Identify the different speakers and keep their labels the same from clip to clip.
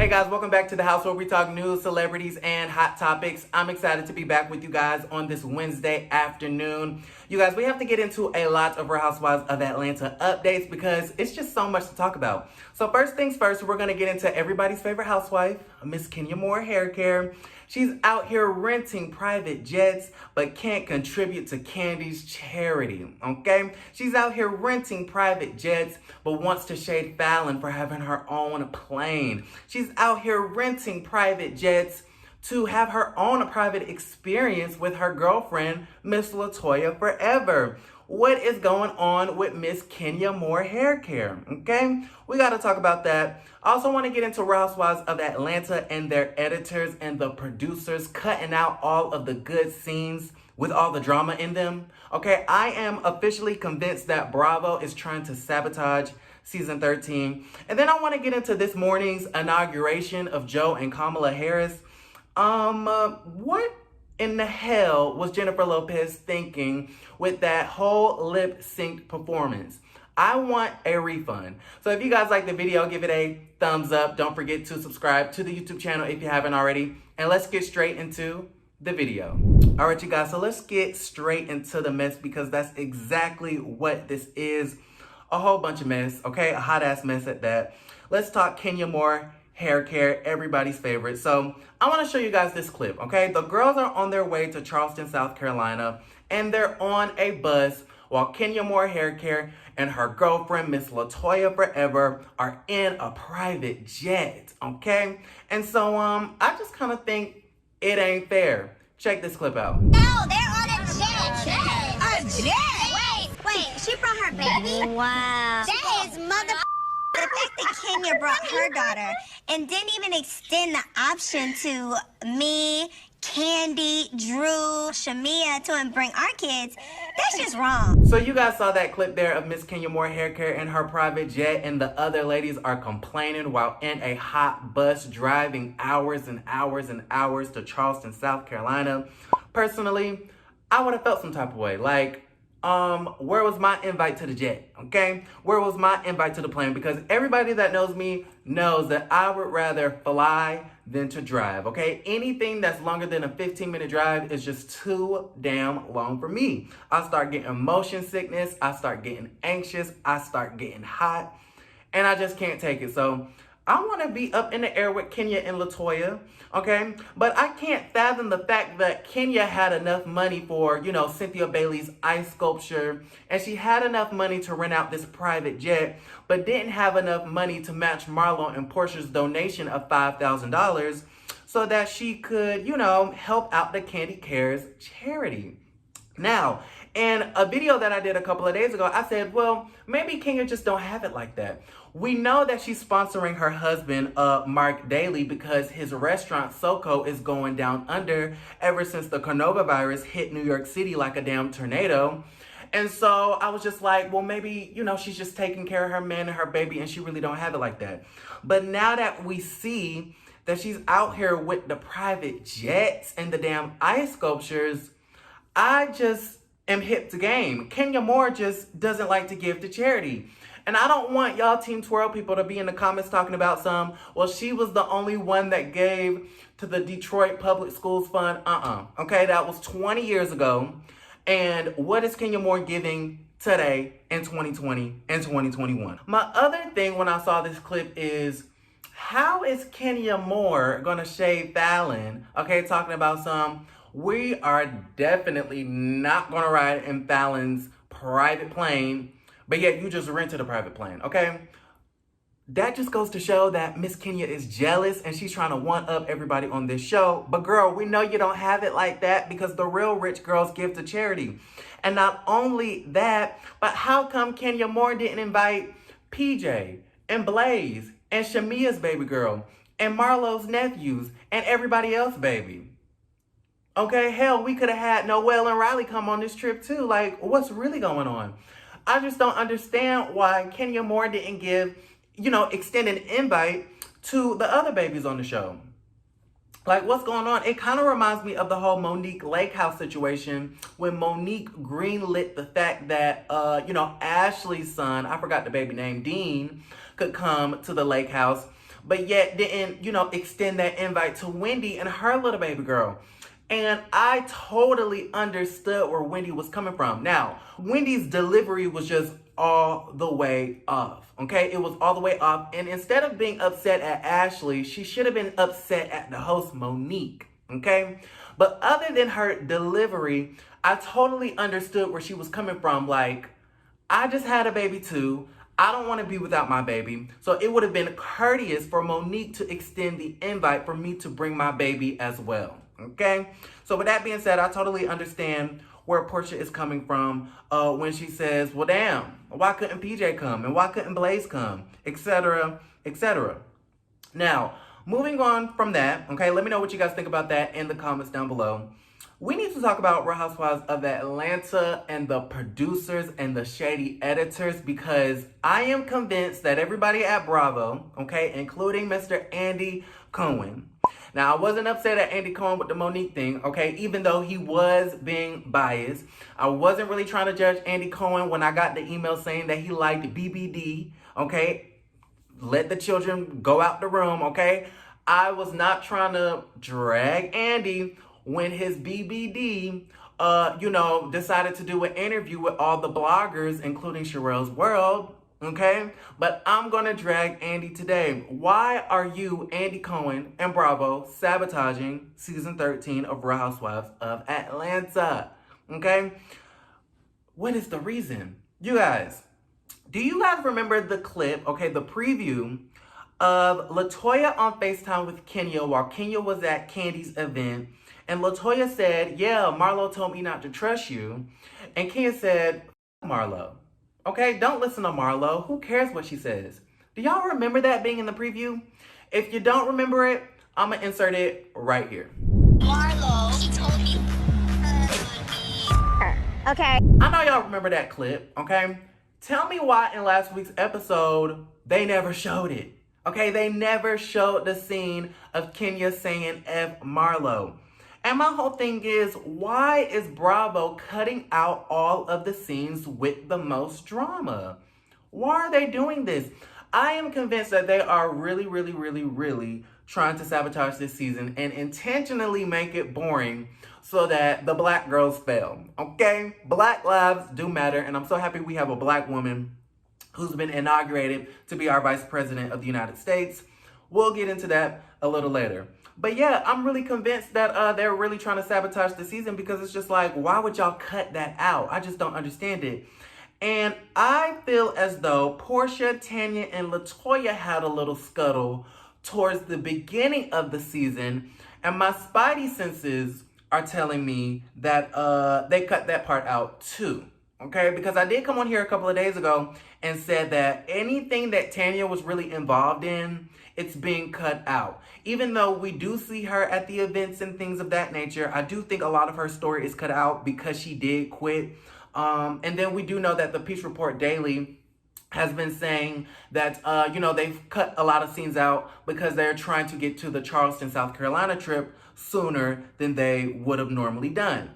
Speaker 1: Hey guys, welcome back to the house where we talk news, celebrities, and hot topics. I'm excited to be back with you guys on this Wednesday afternoon. You guys, we have to get into a lot of Real Housewives of Atlanta updates because it's just so much to talk about. So first things first, we're going to get into everybody's favorite housewife, Miss Kenya Moore hair care. She's out here renting private jets, but can't contribute to Candy's charity, okay? She's out here renting private jets, but wants to shade Falynn for having her own plane. She's out here renting private jets to have her own private experience with her girlfriend, Miss LaToya Forever. What is going on with Miss Kenya Moore hair care, okay? We got to talk about that. I also want to get into Real Housewives of Atlanta and their editors and the producers cutting out all of the good scenes with all the drama in them, okay? I am officially convinced that Bravo is trying to sabotage season 13. And then I want to get into this morning's inauguration of Joe and Kamala Harris. What in the hell was Jennifer Lopez thinking with that whole lip sync performance? I want a refund. So if you guys like the video, give it a thumbs up. Don't forget to subscribe to the YouTube channel if you haven't already. And let's get straight into the video. All right, you guys, so let's get straight into the mess because that's exactly what this is. A whole bunch of mess, okay? A hot ass mess at that. Let's talk Kenya Moore hair care, everybody's favorite. So I want to show you guys this clip, okay? The girls are on their way to Charleston, South Carolina, and they're on a bus while Kenya Moore hair care and her girlfriend, Miss LaToya Forever, are in a private jet, okay? And so I just kind of think it ain't fair. Check this clip out.
Speaker 2: No, they're on a jet. A jet? Wait, she brought her baby? Wow. That is mother. The fact that Kenya brought her daughter and didn't even extend the option to me, Candy, Drew, Shamia to bring our kids, that's just wrong.
Speaker 1: So you guys saw that clip there of Miss Kenya Moore hair care in her private jet, and the other ladies are complaining while in a hot bus driving hours and hours and hours to Charleston, South Carolina. Personally, I would have felt some type of way. Like, where was my invite to the jet, okay? Where was my invite to the plane? Because everybody that knows me knows that I would rather fly than to drive, okay? Anything that's longer than a 15-minute drive is just too damn long for me. I start getting motion sickness, I start getting anxious, I start getting hot, and I just can't take it. So I want to be up in the air with Kenya and LaToya, okay? But I can't fathom the fact that Kenya had enough money for, you know, Cynthia Bailey's ice sculpture, and she had enough money to rent out this private jet, but didn't have enough money to match Marlo and Portia's donation of $5,000 so that she could, you know, help out the Candy Cares charity. Now, in a video that I did a couple of days ago, I said, well, maybe Kenya just don't have it like that. We know that she's sponsoring her husband, Mark Daly, because his restaurant, Soko, is going down under ever since the coronavirus hit New York City like a damn tornado. And so I was just like, well, maybe, you know, she's just taking care of her man and her baby and she really don't have it like that. But now that we see that she's out here with the private jets and the damn ice sculptures, I just am hip to game. Kenya Moore just doesn't like to give to charity. And I don't want y'all Team Twirl people to be in the comments talking about well, she was the only one that gave to the Detroit Public Schools Fund. Okay, that was 20 years ago. And what is Kenya Moore giving today in 2020 and 2021? My other thing when I saw this clip is, how is Kenya Moore gonna shade Falynn? Okay, talking about we are definitely not gonna ride in Falynn's private plane, but yet you just rented a private plane, okay? That just goes to show that Miss Kenya is jealous and she's trying to one-up everybody on this show. But girl, we know you don't have it like that because the real rich girls give to charity. And not only that, but how come Kenya Moore didn't invite PJ and Blaze and Shamia's baby girl and Marlo's nephews and everybody else, baby? Okay, hell, we could have had Noelle and Riley come on this trip too. Like, what's really going on? I just don't understand why Kenya Moore didn't give, you know, extend an invite to the other babies on the show. Like, what's going on? It kind of reminds me of the whole Monique Lake House situation when Monique greenlit the fact that, Ashley's son, I forgot the baby name, Dean, could come to the lake house. but yet didn't, extend that invite to Wendy and her little baby girl. And I totally understood where Wendy was coming from. Now, Wendy's delivery was just all the way off, okay? It was all the way off. And instead of being upset at Ashley, she should have been upset at the host, Monique, okay? But other than her delivery, I totally understood where she was coming from. Like, I just had a baby too. I don't want to be without my baby. So it would have been courteous for Monique to extend the invite for me to bring my baby as well. Okay? So with that being said, I totally understand where Portia is coming from when she says, well, damn, why couldn't PJ come? And why couldn't Blaze come? Etc., etc. Now, moving on from that, okay, let me know what you guys think about that in the comments down below. We need to talk about Real Housewives of Atlanta and the producers and the shady editors, because I am convinced that everybody at Bravo, okay, including Mr. Andy Cohen. Now, I wasn't upset at Andy Cohen with the Monique thing, okay, even though he was being biased. I wasn't really trying to judge Andy Cohen when I got the email saying that he liked BBD, okay? Let the children go out the room, okay? I was not trying to drag Andy when his BBD, decided to do an interview with all the bloggers, including Sherelle's World, okay? But I'm gonna drag Andy today. Why are you, Andy Cohen and Bravo, sabotaging season 13 of Real Housewives of Atlanta, okay? What is the reason? You guys, do you guys remember the clip, okay, the preview of LaToya on FaceTime with Kenya while Kenya was at Candy's event? And LaToya said, yeah, Marlo told me not to trust you. And Kenya said, Marlo. Okay, don't listen to Marlo. Who cares what she says? Do y'all remember that being in the preview? If you don't remember it, I'm going to insert it right here.
Speaker 2: Marlo, she told me. Okay.
Speaker 1: I know y'all remember that clip, okay? Tell me why in last week's episode, they never showed it. Okay, they never showed the scene of Kenya saying F Marlo. And my whole thing is, why is Bravo cutting out all of the scenes with the most drama? Why are they doing this? I am convinced that they are really, really, really, really trying to sabotage this season and intentionally make it boring so that the black girls fail, okay? Black lives do matter, and I'm so happy we have a black woman who's been inaugurated to be our Vice President of the United States. We'll get into that a little later. But yeah, I'm really convinced that they're really trying to sabotage the season, because it's just like, why would y'all cut that out? I just don't understand it. And I feel as though Portia, Tanya, and LaToya had a little scuttle towards the beginning of the season. And my spidey senses are telling me that they cut that part out too. Okay, because I did come on here a couple of days ago and said that anything that Tanya was really involved in, it's being cut out. Even though we do see her at the events and things of that nature, I do think a lot of her story is cut out because she did quit. And then we do know that the Peach Report Daily has been saying that, they've cut a lot of scenes out because they're trying to get to the Charleston, South Carolina trip sooner than they would have normally done.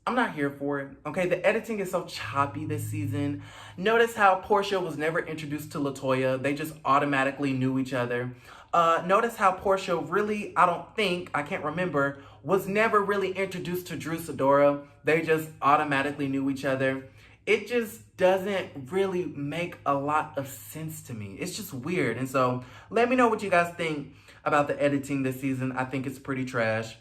Speaker 1: I'm not here for it, okay? The editing is so choppy this season. Notice how Portia was never introduced to LaToya. They just automatically knew each other. Notice how Portia really, I can't remember, was never really introduced to Drew Sidora. They just automatically knew each other. It just doesn't really make a lot of sense to me. It's just weird. And so let me know what you guys think about the editing this season. I think it's pretty trash.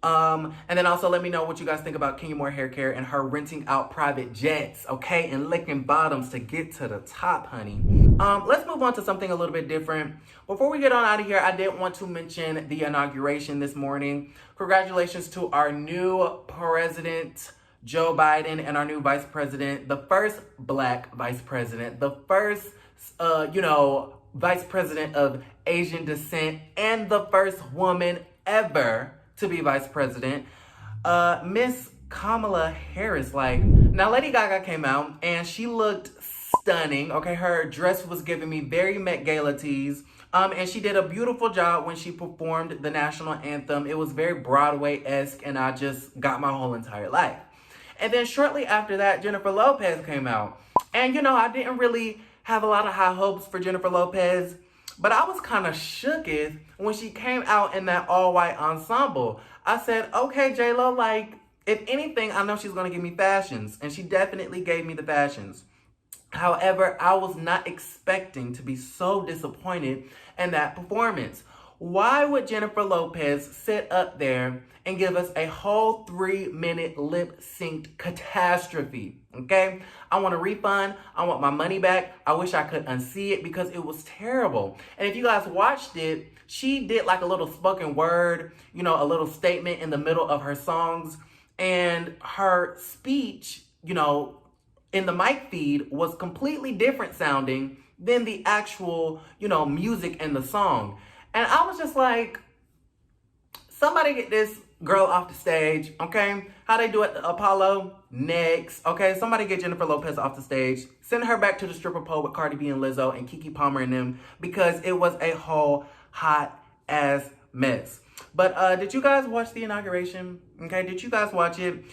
Speaker 1: And then also let me know what you guys think about Kenya Moore Hair Care and her renting out private jets, okay, and licking bottoms to get to the top, honey. Let's move on to something a little bit different. Before we get on out of here, I did want to mention the inauguration this morning. Congratulations to our new president, Joe Biden, and our new vice president, the first black vice president, the first, vice president of Asian descent, and the first woman ever to be vice president, Miss Kamala Harris. Now Lady Gaga came out and she looked stunning. Okay, her dress was giving me very Met Gala tease. And she did a beautiful job when she performed the national anthem. It was very Broadway-esque, and I just got my whole entire life. And then shortly after that, Jennifer Lopez came out. And I didn't really have a lot of high hopes for Jennifer Lopez, but I was kind of shooketh when she came out in that all-white ensemble. I said, okay, JLO, like, if anything, I know she's going to give me fashions, and she definitely gave me the fashions. However, I was not expecting to be so disappointed in that performance. Why would Jennifer Lopez sit up there and give us a whole 3-minute lip-synced catastrophe? Okay? I want a refund. I want my money back. I wish I could unsee it because it was terrible. And if you guys watched it, she did like a little spoken word, you know, a little statement in the middle of her songs. And her speech, you know, in the mic feed was completely different sounding than the actual, you know, music in the song. And I was just like, somebody get this girl off the stage, okay? How they do it at Apollo? Next, okay? Somebody get Jennifer Lopez off the stage. Send her back to the stripper pole with Cardi B and Lizzo and Keke Palmer and them, because it was a whole hot ass mess. But did you guys watch the inauguration? Okay, did you guys watch it?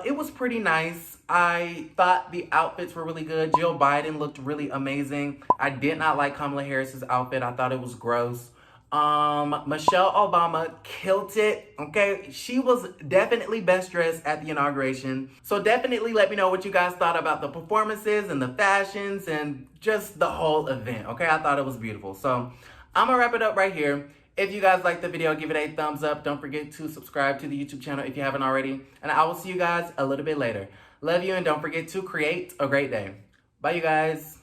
Speaker 1: It was pretty nice. I thought the outfits were really good. Jill Biden looked really amazing. I did not like Kamala Harris's outfit. I thought it was gross. Michelle Obama killed it. Okay, she was definitely best dressed at the inauguration. So definitely let me know what you guys thought about the performances and the fashions and just the whole event. Okay, I thought it was beautiful. So I'm gonna wrap it up right here. If you guys liked the video, give it a thumbs up. Don't forget to subscribe to the YouTube channel if you haven't already. And I will see you guys a little bit later. Love you, and don't forget to create a great day. Bye, you guys.